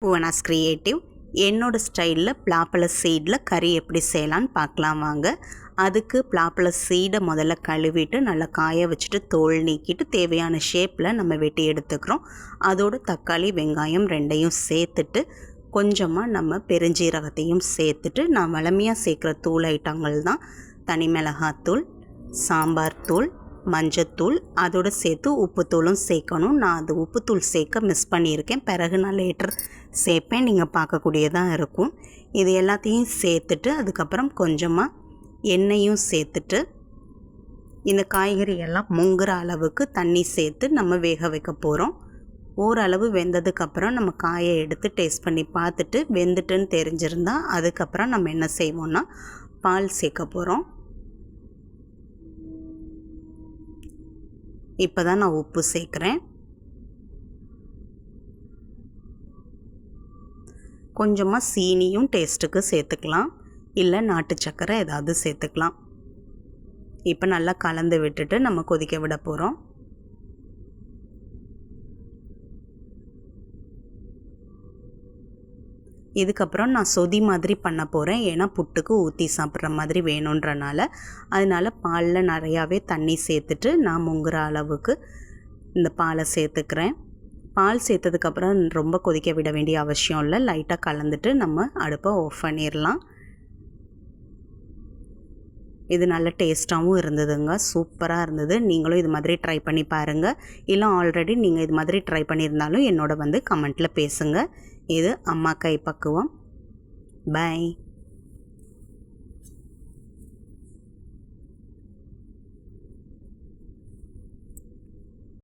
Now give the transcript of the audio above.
Bhuvana's creative என்னோட ஸ்டைலில் பலாப்பழ சீடில் கறி எப்படி செய்யலான்னு பார்க்கலாம் வாங்க. அதுக்கு பலாப்பழ சீடை முதல்ல கழுவிட்டு நல்லா காய வச்சுட்டு தோல் நீக்கிட்டு தேவையான ஷேப்பில் நம்ம வெட்டி எடுத்துக்கிறோம். அதோடு தக்காளி வெங்காயம் ரெண்டையும் சேர்த்துட்டு கொஞ்சமாக நம்ம பெருஞ்சீரகத்தையும் சேர்த்துட்டு நான் வழமையாக சேர்க்குற தூள் ஐட்டங்கள் தான் தனி மிளகாத்தூள், சாம்பார் தூள், மஞ்சத்தூள், அதோடு சேர்த்து உப்புத்தூளும் சேர்க்கணும். நான் அது உப்புத்தூள் சேர்க்க மிஸ் பண்ணியிருக்கேன், பிறகு நான் லேட்டர் சேர்ப்பேன், நீங்கள் பார்க்கக்கூடியதாக இருக்கும். இது எல்லாத்தையும் சேர்த்துட்டு அதுக்கப்புறம் கொஞ்சமாக எண்ணெயும் சேர்த்துட்டு இந்த காய்கறி எல்லாம் முங்குற அளவுக்கு தண்ணி சேர்த்து நம்ம வேக வைக்க போகிறோம். ஓரளவு வெந்ததுக்கப்புறம் நம்ம காயை எடுத்து டேஸ்ட் பண்ணி பார்த்துட்டு வெந்துட்டுன்னு தெரிஞ்சிருந்தால் அதுக்கப்புறம் நம்ம என்ன செய்வோம்னா பால் சேர்க்க போகிறோம். இப்போ தான் நான் உப்பு சேர்க்குறேன். கொஞ்சமாக சீனியும் டேஸ்ட்டுக்கு சேர்த்துக்கலாம், இல்லை நாட்டு சர்க்கரை ஏதாவது சேர்த்துக்கலாம். இப்போ நல்லா கலந்து விட்டுட்டு நம்ம கொதிக்க விட போகிறோம். இதுக்கப்புறம் நான் சொதி மாதிரி பண்ண போகிறேன், ஏன்னா புட்டுக்கு ஊற்றி சாப்பிட்ற மாதிரி வேணுன்றனால. அதனால் பாலில் நிறையாவே தண்ணி சேர்த்துட்டு நான் முங்குற அளவுக்கு இந்த பாலை சேர்த்துக்கிறேன். பால் சேர்த்ததுக்கப்புறம் ரொம்ப கொதிக்க விட வேண்டிய அவசியம் இல்லை, லைட்டாக கலந்துட்டு நம்ம அடுப்பை ஆஃப் பண்ணிடலாம். இது நல்ல டேஸ்ட்டாகவும் இருந்ததுங்க, சூப்பராக இருந்தது. நீங்களும் இது மாதிரி ட்ரை பண்ணி பாருங்கள். இல்லை ஆல்ரெடி நீங்கள் இது மாதிரி ட்ரை பண்ணியிருந்தாலும் என்னோட கமெண்ட்டில் பேசுங்க. இது அம்மா கை பக்குவம். பை.